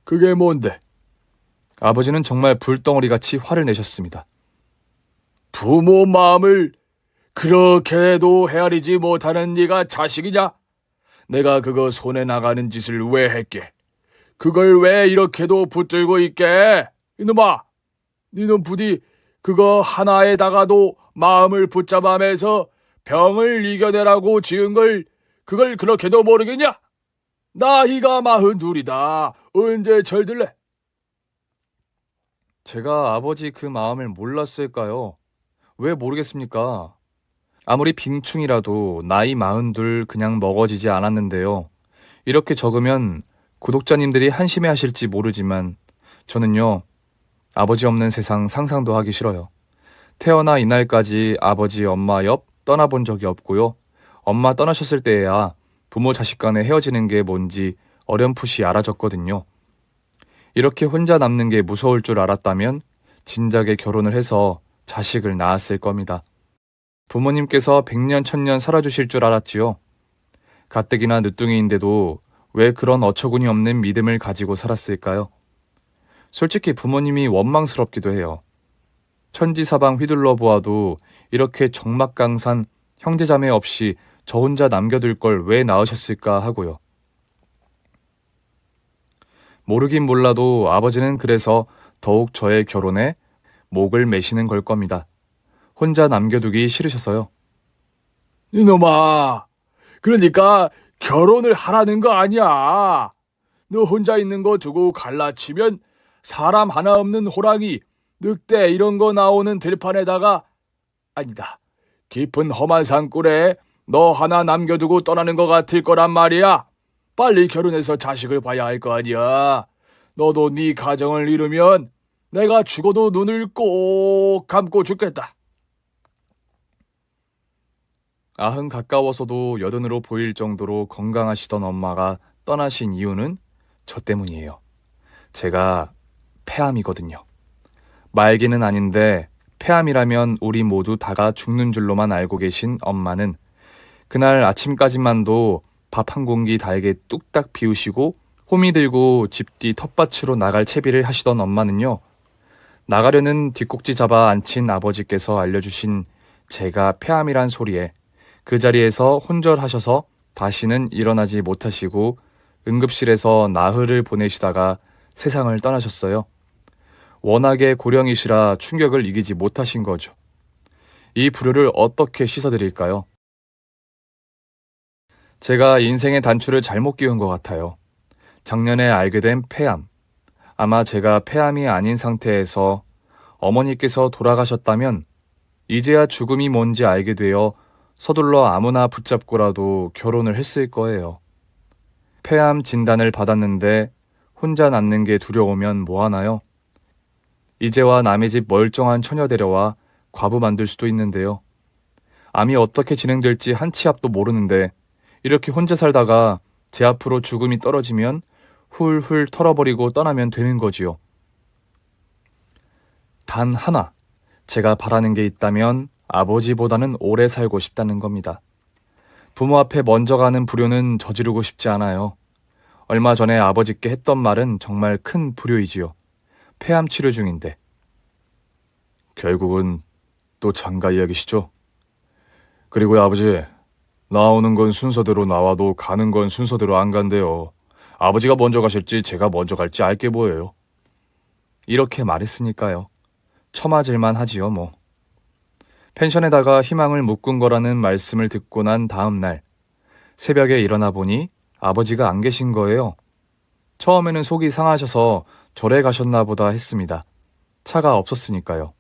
그게 뭔데? 아버지는 정말 불덩어리같이 화를 내셨습니다. 부모 마음을 그렇게도 헤아리지 못하는 네가 자식이냐? 내가 그거 손에 나가는 짓을 왜 했게? 그걸 왜 이렇게도 붙들고 있게? 이놈아, 니놈 부디 그거 하나에다가도 마음을 붙잡아매서 병을 이겨내라고 지은 걸 그걸 그렇게도 모르겠냐? 나이가 42이다. 언제 철들래? 제가 아버지 그 마음을 몰랐을까요? 왜 모르겠습니까? 아무리 빙충이라도 나이 42 그냥 먹어지지 않았는데요. 이렇게 적으면 구독자님들이 한심해 하실지 모르지만 저는요, 아버지 없는 세상 상상도 하기 싫어요. 태어나 이날까지 아버지, 엄마 옆 떠나본 적이 없고요. 엄마 떠나셨을 때에야 부모 자식 간에 헤어지는 게 뭔지 어렴풋이 알아졌거든요. 이렇게 혼자 남는 게 무서울 줄 알았다면 진작에 결혼을 해서 자식을 낳았을 겁니다. 부모님께서 100년, 1000년 살아주실 줄 알았지요. 가뜩이나 늦둥이인데도 왜 그런 어처구니 없는 믿음을 가지고 살았을까요? 솔직히 부모님이 원망스럽기도 해요. 천지사방 휘둘러 보아도 이렇게 적막강산 형제자매 없이 저 혼자 남겨둘 걸 왜 낳으셨을까 하고요. 모르긴 몰라도 아버지는 그래서 더욱 저의 결혼에 목을 매시는 걸 겁니다. 혼자 남겨두기 싫으셔서요. 이놈아, 그러니까 결혼을 하라는 거 아니야. 너 혼자 있는 거 두고 갈라치면 사람 하나 없는 호랑이, 늑대 이런 거 나오는 들판에다가 아니다. 깊은 험한 산골에 너 하나 남겨두고 떠나는 것 같을 거란 말이야. 빨리 결혼해서 자식을 봐야 할 거 아니야. 너도 네 가정을 이루면 내가 죽어도 눈을 꼭 감고 죽겠다. 90 가까워서도 여든으로 보일 정도로 건강하시던 엄마가 떠나신 이유는 저 때문이에요. 제가 폐암이거든요. 말기는 아닌데 폐암이라면 우리 모두 다가 죽는 줄로만 알고 계신 엄마는 그날 아침까지만도 밥 한 공기 달게 뚝딱 비우시고 호미 들고 집 뒤 텃밭으로 나갈 채비를 하시던 엄마는요. 나가려는 뒷꼭지 잡아 앉힌 아버지께서 알려주신 제가 폐암이란 소리에 그 자리에서 혼절하셔서 다시는 일어나지 못하시고 응급실에서 나흘을 보내시다가 세상을 떠나셨어요. 워낙에 고령이시라 충격을 이기지 못하신 거죠. 이 불효를 어떻게 씻어드릴까요? 제가 인생의 단추를 잘못 끼운 것 같아요. 작년에 알게 된 폐암. 아마 제가 폐암이 아닌 상태에서 어머니께서 돌아가셨다면 이제야 죽음이 뭔지 알게 되어 서둘러 아무나 붙잡고라도 결혼을 했을 거예요. 폐암 진단을 받았는데 혼자 남는 게 두려우면 뭐하나요? 이제와 남의 집 멀쩡한 처녀 데려와 과부 만들 수도 있는데요. 암이 어떻게 진행될지 한 치 앞도 모르는데 이렇게 혼자 살다가 제 앞으로 죽음이 떨어지면 훌훌 털어버리고 떠나면 되는 거지요. 단 하나, 제가 바라는 게 있다면 아버지보다는 오래 살고 싶다는 겁니다. 부모 앞에 먼저 가는 불효는 저지르고 싶지 않아요. 얼마 전에 아버지께 했던 말은 정말 큰 불효이지요. 폐암 치료 중인데. 결국은 또 장가 이야기시죠? 그리고요, 아버지, 나오는 건 순서대로 나와도 가는 건 순서대로 안 간대요. 아버지가 먼저 가실지 제가 먼저 갈지 알게 뭐예요. 이렇게 말했으니까요. 처맞을만 하지요, 뭐. 펜션에다가 희망을 묶은 거라는 말씀을 듣고 난 다음 날 새벽에 일어나 보니 아버지가 안 계신 거예요. 처음에는 속이 상하셔서 절에 가셨나 보다 했습니다. 차가 없었으니까요.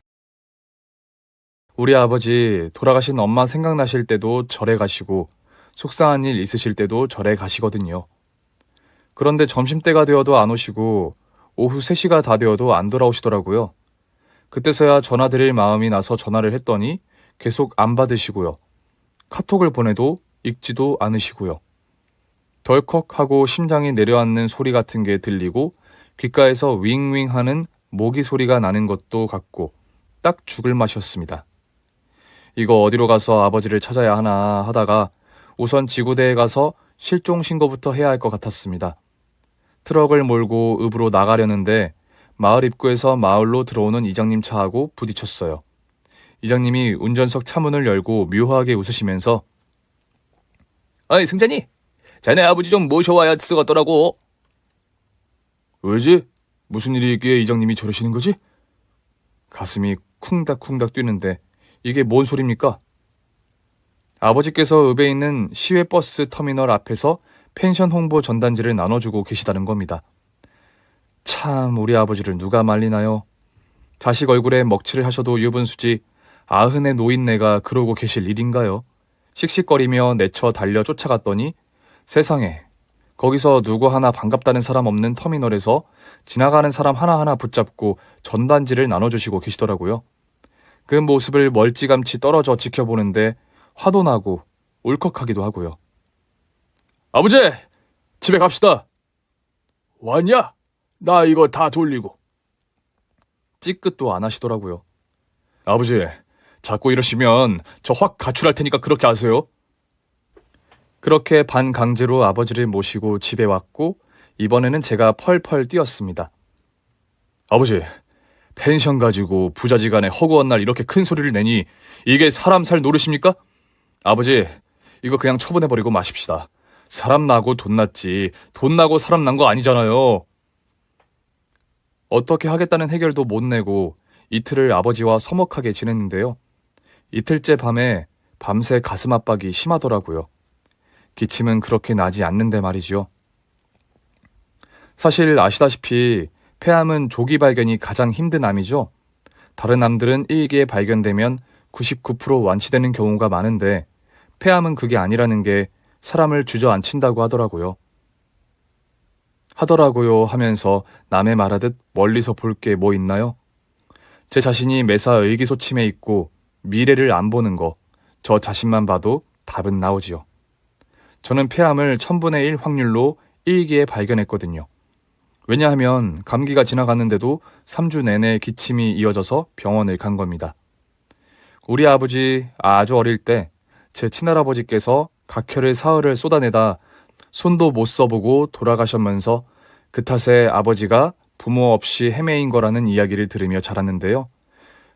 우리 아버지 돌아가신 엄마 생각나실 때도 절에 가시고 속상한 일 있으실 때도 절에 가시거든요. 그런데 점심때가 되어도 안 오시고 오후 3시가 다 되어도 안 돌아오시더라고요. 그때서야 전화 드릴 마음이 나서 전화를 했더니 계속 안 받으시고요. 카톡을 보내도 읽지도 않으시고요. 덜컥하고 심장이 내려앉는 소리 같은 게 들리고 귓가에서 윙윙 하는 모기 소리가 나는 것도 같고 딱 죽을 맛이었습니다. 이거 어디로 가서 아버지를 찾아야 하나 하다가 우선 지구대에 가서 실종 신고부터 해야 할 것 같았습니다. 트럭을 몰고 읍으로 나가려는데 마을 입구에서 마을로 들어오는 이장님 차하고 부딪혔어요. 이장님이 운전석 차문을 열고 묘하게 웃으시면서 어이 승찬이, 자네 아버지 좀 모셔와야 쓰겄더라고. 왜지? 무슨 일이 있기에 이장님이 저러시는 거지? 가슴이 쿵닥쿵닥 뛰는데 이게 뭔 소리입니까? 아버지께서 읍에 있는 시외버스 터미널 앞에서 펜션 홍보 전단지를 나눠주고 계시다는 겁니다. 참 우리 아버지를 누가 말리나요? 자식 얼굴에 먹칠을 하셔도 유분수지 아흔의 노인네가 그러고 계실 일인가요? 씩씩거리며 내쳐 달려 쫓아갔더니 세상에 거기서 누구 하나 반갑다는 사람 없는 터미널에서 지나가는 사람 하나하나 붙잡고 전단지를 나눠주시고 계시더라고요. 그 모습을 멀찌감치 떨어져 지켜보는데 화도 나고 울컥하기도 하고요. 아버지! 집에 갑시다! 왔냐? 나 이거 다 돌리고. 찌끗도 안 하시더라고요. 아버지, 자꾸 이러시면 저 확 가출할 테니까 그렇게 하세요. 그렇게 반강제로 아버지를 모시고 집에 왔고 이번에는 제가 펄펄 뛰었습니다. 아버지, 펜션 가지고 부자지간에 허구한 날 이렇게 큰 소리를 내니 이게 사람 살 노릇입니까? 아버지, 이거 그냥 처분해버리고 마십시다. 사람 나고 돈 났지 돈 나고 사람 난 거 아니잖아요. 어떻게 하겠다는 해결도 못 내고 이틀을 아버지와 서먹하게 지냈는데요. 이틀째 밤에 밤새 가슴 압박이 심하더라고요. 기침은 그렇게 나지 않는데 말이죠. 사실 아시다시피 폐암은 조기 발견이 가장 힘든 암이죠. 다른 암들은 일기에 발견되면 99% 완치되는 경우가 많은데 폐암은 그게 아니라는 게 사람을 주저앉힌다고 하더라고요. 하면서 남의 말하듯 멀리서 볼 게 뭐 있나요? 제 자신이 매사 의기소침해 있고 미래를 안 보는 거, 저 자신만 봐도 답은 나오지요. 저는 폐암을 1000분의 1 확률로 일기에 발견했거든요. 왜냐하면 감기가 지나갔는데도 3주 내내 기침이 이어져서 병원을 간 겁니다. 우리 아버지 아주 어릴 때 제 친할아버지께서 각혈을 사흘을 쏟아내다 손도 못 써보고 돌아가셨면서 그 탓에 아버지가 부모 없이 헤매인 거라는 이야기를 들으며 자랐는데요.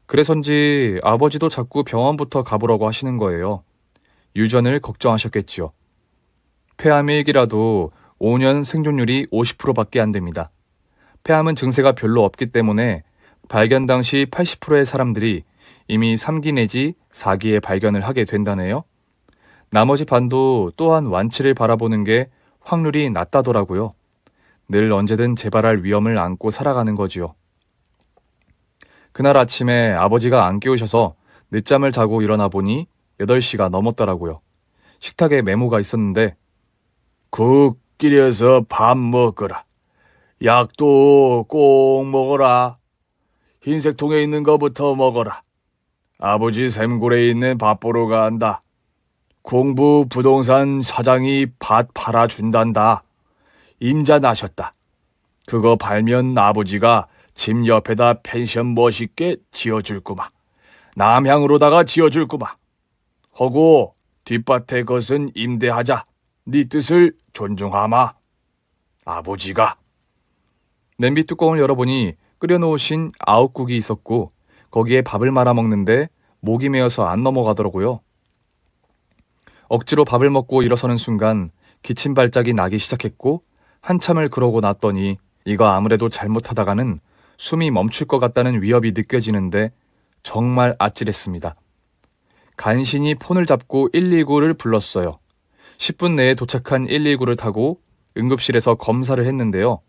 그래서인지 아버지도 자꾸 병원부터 가보라고 하시는 거예요. 유전을 걱정하셨겠지요. 폐암 일기라도 5년 생존율이 50%밖에 안 됩니다. 폐암은 증세가 별로 없기 때문에 발견 당시 80%의 사람들이 이미 3기 내지 4기에 발견을 하게 된다네요. 나머지 반도 또한 완치를 바라보는 게 확률이 낮다더라고요. 늘 언제든 재발할 위험을 안고 살아가는 거지요. 그날 아침에 아버지가 안 깨우셔서 늦잠을 자고 일어나 보니 8시가 넘었더라고요. 식탁에 메모가 있었는데 국 끓여서 밥 먹거라. 약도 꼭 먹어라. 흰색 통에 있는 거부터 먹어라. 아버지 샘골에 있는 밥 보러 간다. 공부 부동산 사장이 밭 팔아준단다. 임자 나셨다. 그거 팔면 아버지가 집 옆에다 펜션 멋있게 지어줄구마. 남향으로다가 지어줄구마. 허고 뒷밭의 것은 임대하자. 네 뜻을 존중하마. 아버지가. 냄비 뚜껑을 열어보니 끓여놓으신 아욱국이 있었고 거기에 밥을 말아 먹는데 목이 메어서 안 넘어가더라고요. 억지로 밥을 먹고 일어서는 순간 기침 발작이 나기 시작했고 한참을 그러고 났더니 이거 아무래도 잘못하다가는 숨이 멈출 것 같다는 위협이 느껴지는데 정말 아찔했습니다. 간신히 폰을 잡고 119를 불렀어요. 10분 내에 도착한 119를 타고 응급실에서 검사를 했는데요.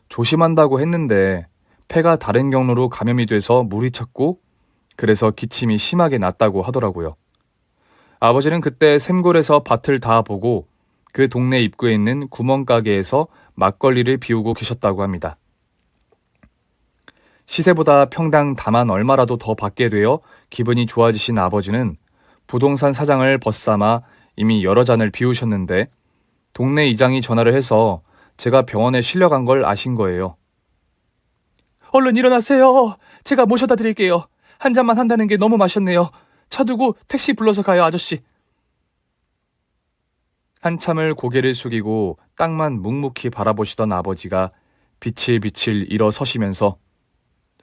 조심한다고 했는데 폐가 다른 경로로 감염이 돼서 물이 찼고 그래서 기침이 심하게 났다고 하더라고요. 아버지는 그때 샘골에서 밭을 다 보고 그 동네 입구에 있는 구멍가게에서 막걸리를 비우고 계셨다고 합니다. 시세보다 평당 다만 얼마라도 더 받게 되어 기분이 좋아지신 아버지는 부동산 사장을 벗삼아 이미 여러 잔을 비우셨는데 동네 이장이 전화를 해서 제가 병원에 실려간 걸 아신 거예요. 얼른 일어나세요. 제가 모셔다 드릴게요. 한 잔만 한다는 게 너무 마셨네요. 차 두고 택시 불러서 가요, 아저씨. 한참을 고개를 숙이고 땅만 묵묵히 바라보시던 아버지가 비칠비칠 일어서시면서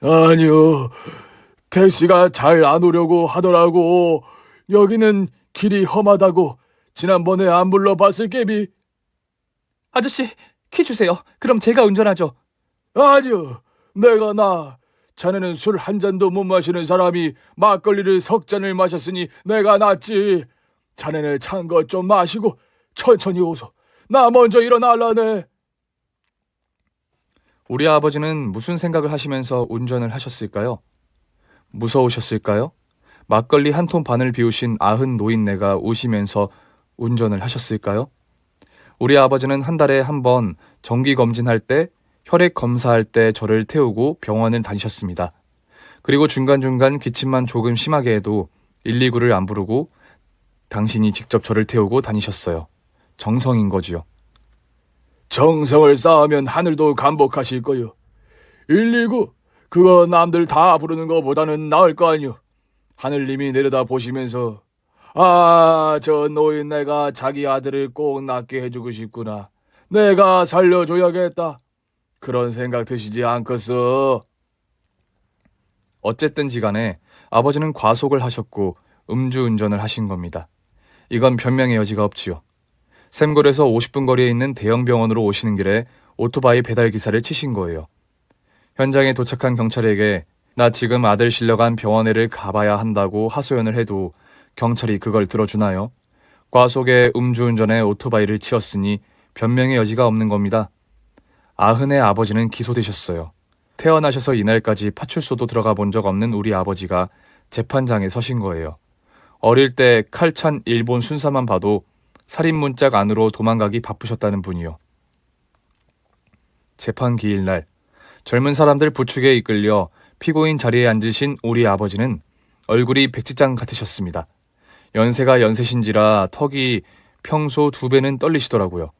아니요, 택시가 잘 안 오려고 하더라고. 여기는 길이 험하다고 지난번에 안 불러봤을 깨비. 아저씨, 키 주세요. 그럼 제가 운전하죠. 아니요, 내가 나. 자네는 술 한 잔도 못 마시는 사람이 막걸리를 석 잔을 마셨으니 내가 낫지. 자네는 찬 거 좀 마시고 천천히 오소. 나 먼저 일어날라네. 우리 아버지는 무슨 생각을 하시면서 운전을 하셨을까요? 무서우셨을까요? 막걸리 한 톤 반을 비우신 아흔 노인네가 우시면서 운전을 하셨을까요? 우리 아버지는 한 달에 한 번 정기 검진할 때, 혈액 검사할 때 저를 태우고 병원을 다니셨습니다. 그리고 중간중간 기침만 조금 심하게 해도 119를 안 부르고 당신이 직접 저를 태우고 다니셨어요. 정성인 거지요. 정성을 쌓으면 하늘도 감복하실 거요. 119, 그거 남들 다 부르는 거보다는 나을 거 아니요. 하늘님이 내려다 보시면서 아, 저 노인네가 자기 아들을 꼭 낳게 해주고 싶구나. 내가 살려줘야겠다. 그런 생각 드시지 않겠어? 어쨌든지 간에 아버지는 과속을 하셨고 음주운전을 하신 겁니다. 이건 변명의 여지가 없지요. 샘골에서 50분 거리에 있는 대형 병원으로 오시는 길에 오토바이 배달 기사를 치신 거예요. 현장에 도착한 경찰에게 나 지금 아들 실려간 병원에를 가봐야 한다고 하소연을 해도 경찰이 그걸 들어주나요? 과속에 음주운전에 오토바이를 치었으니 변명의 여지가 없는 겁니다. 아흔의 아버지는 기소되셨어요. 태어나셔서 이날까지 파출소도 들어가 본 적 없는 우리 아버지가 재판장에 서신 거예요. 어릴 때 칼찬 일본 순사만 봐도 살인문짝 안으로 도망가기 바쁘셨다는 분이요. 재판 기일날 젊은 사람들 부축에 이끌려 피고인 자리에 앉으신 우리 아버지는 얼굴이 백지장 같으셨습니다. 연세가 연세신지라 턱이 평소 2배는 떨리시더라고요.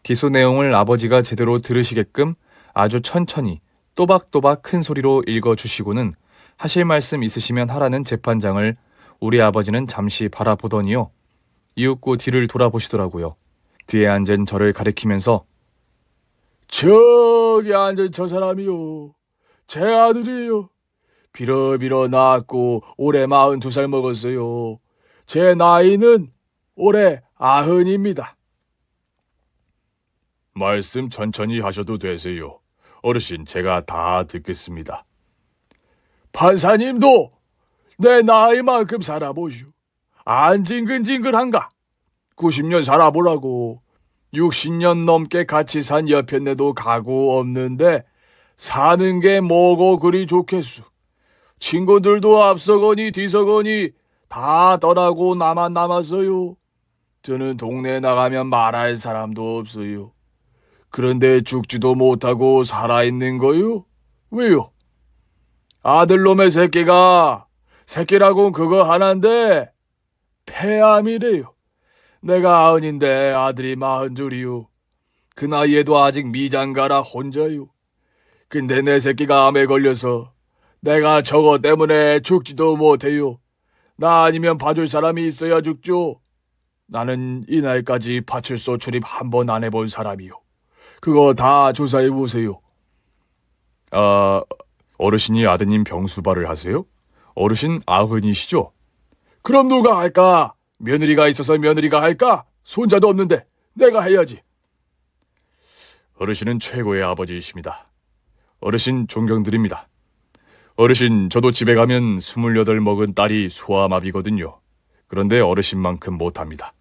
기소 내용을 아버지가 제대로 들으시게끔 아주 천천히 또박또박 큰 소리로 읽어주시고는 하실 말씀 있으시면 하라는 재판장을 우리 아버지는 잠시 바라보더니요. 이윽고 뒤를 돌아보시더라고요. 뒤에 앉은 저를 가리키면서 저기 앉은 저 사람이요. 제 아들이에요. 비로비로 낳았고 올해 42살 먹었어요. 제 나이는 올해 90입니다. 말씀 천천히 하셔도 되세요. 어르신, 제가 다 듣겠습니다. 판사님도 내 나이만큼 살아보시오. 안 징글징글한가? 90년 살아보라고. 60년 넘게 같이 산 여편네도 가고 없는데 사는 게 뭐고 그리 좋겠수. 친구들도 앞서거니 뒤서거니 다 떠나고 나만 남았어요. 저는 동네 나가면 말할 사람도 없어요. 그런데 죽지도 못하고 살아있는 거요? 왜요? 아들놈의 새끼라곤 그거 하나인데 폐암이래요. 내가 90인데 아들이 42이요. 그 나이에도 아직 미장가라 혼자요. 근데 내 새끼가 암에 걸려서 내가 저거 때문에 죽지도 못해요. 나 아니면 봐줄 사람이 있어야 죽죠. 나는 이 나이까지 파출소 출입 한 번 안 해본 사람이요. 그거 다 조사해 보세요. 어르신이 아드님 병수발을 하세요? 어르신 90이시죠? 그럼 누가 할까? 며느리가 있어서 며느리가 할까? 손자도 없는데 내가 해야지. 어르신은 최고의 아버지이십니다. 어르신 존경드립니다. 어르신, 저도 집에 가면 28 먹은 딸이 소아마비거든요. 그런데 어르신만큼 못합니다.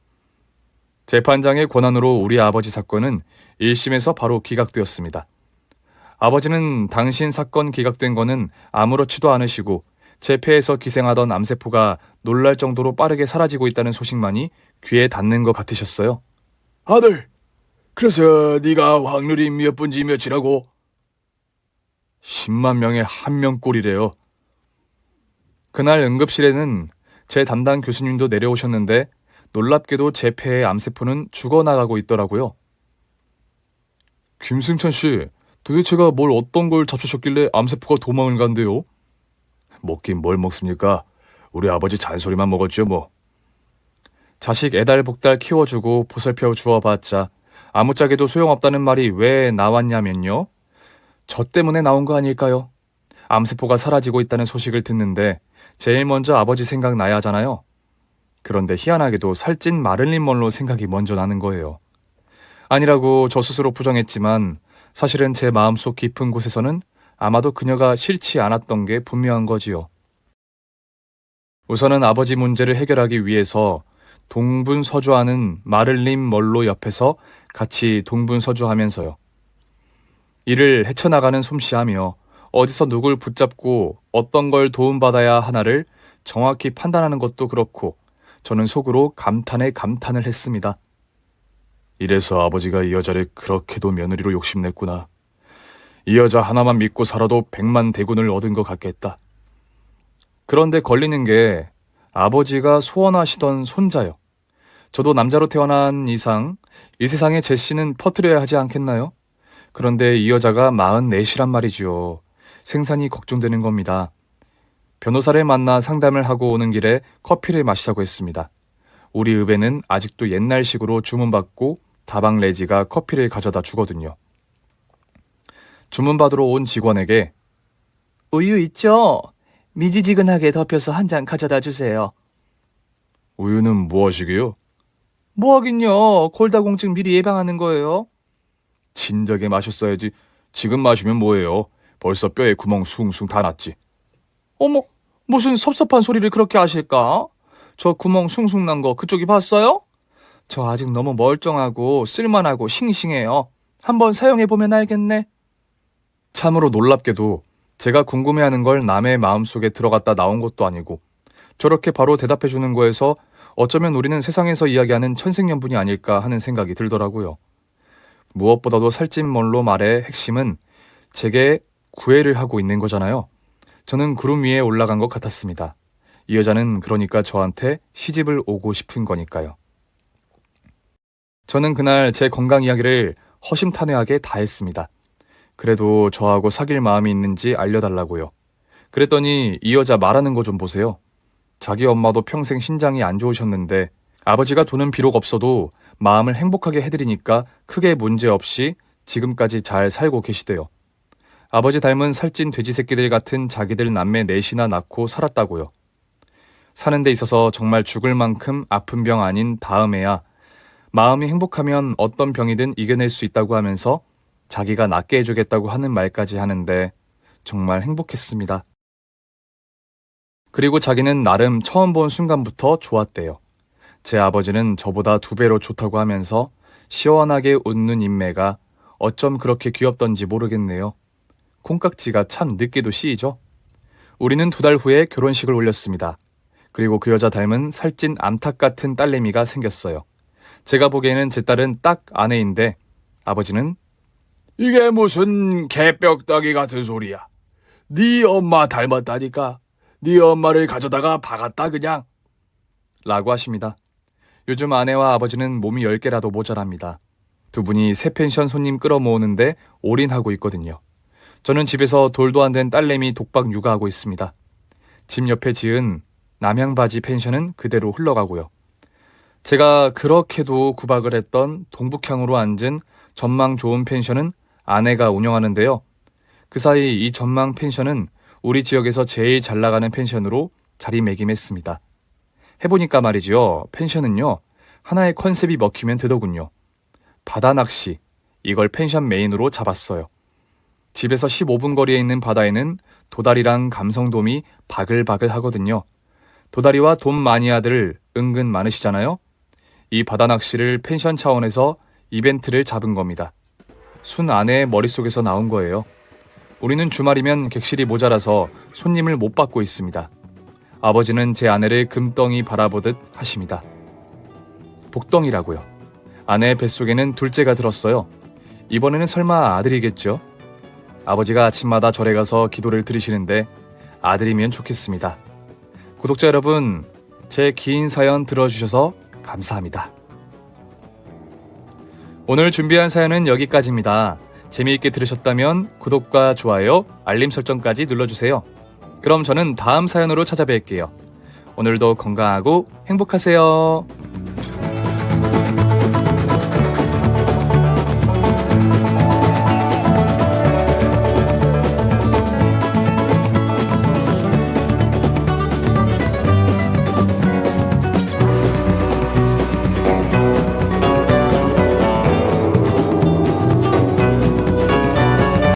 재판장의 권한으로 우리 아버지 사건은 1심에서 바로 기각되었습니다. 아버지는 당신 사건 기각된 거는 아무렇지도 않으시고 제 폐에서 기생하던 암세포가 놀랄 정도로 빠르게 사라지고 있다는 소식만이 귀에 닿는 것 같으셨어요. 아들, 그래서 네가 확률이 몇 분지 몇이라고? 10만 명에 한 명꼴이래요. 그날 응급실에는 제 담당 교수님도 내려오셨는데 놀랍게도 제 폐의 암세포는 죽어나가고 있더라고요. 김승찬 씨, 도대체가 뭘 어떤 걸 잡수셨길래 암세포가 도망을 간대요? 먹긴 뭘 먹습니까? 우리 아버지 잔소리만 먹었죠 뭐. 자식 애달복달 키워주고 보살펴 주어봤자 아무짝에도 소용없다는 말이 왜 나왔냐면요. 저 때문에 나온 거 아닐까요? 암세포가 사라지고 있다는 소식을 듣는데 제일 먼저 아버지 생각 나야 하잖아요. 그런데 희한하게도 살찐 마를린 먼로 생각이 먼저 나는 거예요. 아니라고 저 스스로 부정했지만 사실은 제 마음속 깊은 곳에서는 아마도 그녀가 싫지 않았던 게 분명한 거지요. 우선은 아버지 문제를 해결하기 위해서 동분서주하는 마를린 먼로 옆에서 같이 동분서주하면서요. 이를 헤쳐나가는 솜씨하며 어디서 누굴 붙잡고 어떤 걸 도움받아야 하나를 정확히 판단하는 것도 그렇고 저는 속으로 감탄에 감탄을 했습니다. 이래서 아버지가 이 여자를 그렇게도 며느리로 욕심냈구나. 이 여자 하나만 믿고 살아도 100만 대군을 얻은 것 같겠다. 그런데 걸리는 게 아버지가 소원하시던 손자요. 저도 남자로 태어난 이상 이 세상에 제 씨는 퍼뜨려야 하지 않겠나요? 그런데 이 여자가 44이란 말이죠. 생산이 걱정되는 겁니다. 변호사를 만나 상담을 하고 오는 길에 커피를 마시자고 했습니다. 우리 읍에는 아직도 옛날식으로 주문받고 다방 레지가 커피를 가져다 주거든요. 주문받으러 온 직원에게 우유 있죠? 미지지근하게 덮여서 한 잔 가져다 주세요. 우유는 무엇이게요? 뭐하긴요. 골다공증 미리 예방하는 거예요. 진작에 마셨어야지. 지금 마시면 뭐예요? 벌써 뼈에 구멍 숭숭 다 났지. 어머, 무슨 섭섭한 소리를 그렇게 하실까? 저 구멍 숭숭 난 거 그쪽이 봤어요? 저 아직 너무 멀쩡하고 쓸만하고 싱싱해요. 한번 사용해보면 알겠네. 참으로 놀랍게도 제가 궁금해하는 걸 남의 마음속에 들어갔다 나온 것도 아니고 저렇게 바로 대답해주는 거에서 어쩌면 우리는 세상에서 이야기하는 천생연분이 아닐까 하는 생각이 들더라고요. 무엇보다도 살찐 먼로 말의 핵심은 제게 구애를 하고 있는 거잖아요. 저는 구름 위에 올라간 것 같았습니다. 이 여자는 그러니까 저한테 시집을 오고 싶은 거니까요. 저는 그날 제 건강 이야기를 허심탄회하게 다 했습니다. 그래도 저하고 사귈 마음이 있는지 알려달라고요. 그랬더니 이 여자 말하는 거 좀 보세요. 자기 엄마도 평생 신장이 안 좋으셨는데 아버지가 돈은 비록 없어도 마음을 행복하게 해드리니까 크게 문제 없이 지금까지 잘 살고 계시대요. 아버지 닮은 살찐 돼지 새끼들 같은 자기들 남매 넷이나 낳고 살았다고요. 사는 데 있어서 정말 죽을 만큼 아픈 병 아닌 다음에야 마음이 행복하면 어떤 병이든 이겨낼 수 있다고 하면서 자기가 낫게 해주겠다고 하는 말까지 하는데 정말 행복했습니다. 그리고 자기는 나름 처음 본 순간부터 좋았대요. 제 아버지는 저보다 2배로 좋다고 하면서 시원하게 웃는 인매가 어쩜 그렇게 귀엽던지 모르겠네요. 콩깍지가 참 늦게도 씌이죠. 우리는 2달 후에 결혼식을 올렸습니다. 그리고 그 여자 닮은 살찐 암탉 같은 딸내미가 생겼어요. 제가 보기에는 제 딸은 딱 아내인데 아버지는 이게 무슨 개벽다귀 같은 소리야. 네 엄마 닮았다니까. 네 엄마를 가져다가 박았다 그냥. 라고 하십니다. 요즘 아내와 아버지는 몸이 10개라도 모자랍니다. 2분이 새 펜션 손님 끌어모으는데 올인하고 있거든요. 저는 집에서 돌도 안 된 딸내미 독박 육아하고 있습니다. 집 옆에 지은 남향바지 펜션은 그대로 흘러가고요. 제가 그렇게도 구박을 했던 동북향으로 앉은 전망 좋은 펜션은 아내가 운영하는데요. 그 사이 이 전망 펜션은 우리 지역에서 제일 잘 나가는 펜션으로 자리매김했습니다. 해보니까 말이죠. 펜션은요. 하나의 컨셉이 먹히면 되더군요. 바다 낚시, 이걸 펜션 메인으로 잡았어요. 집에서 15분 거리에 있는 바다에는 도다리랑 감성돔이 바글바글 하거든요. 도다리와 돔 마니아들 은근 많으시잖아요. 이 바다 낚시를 펜션 차원에서 이벤트를 잡은 겁니다. 순 아내의 머릿속에서 나온 거예요. 우리는 주말이면 객실이 모자라서 손님을 못 받고 있습니다. 아버지는 제 아내를 금덩이 바라보듯 하십니다. 복덩이라고요. 아내의 뱃속에는 둘째가 들었어요. 이번에는 설마 아들이겠죠? 아버지가 아침마다 절에 가서 기도를 드리시는데 아들이면 좋겠습니다. 구독자 여러분, 제 긴 사연 들어주셔서 감사합니다. 오늘 준비한 사연은 여기까지입니다. 재미있게 들으셨다면 구독과 좋아요, 알림 설정까지 눌러주세요. 그럼 저는 다음 사연으로 찾아뵐게요. 오늘도 건강하고 행복하세요.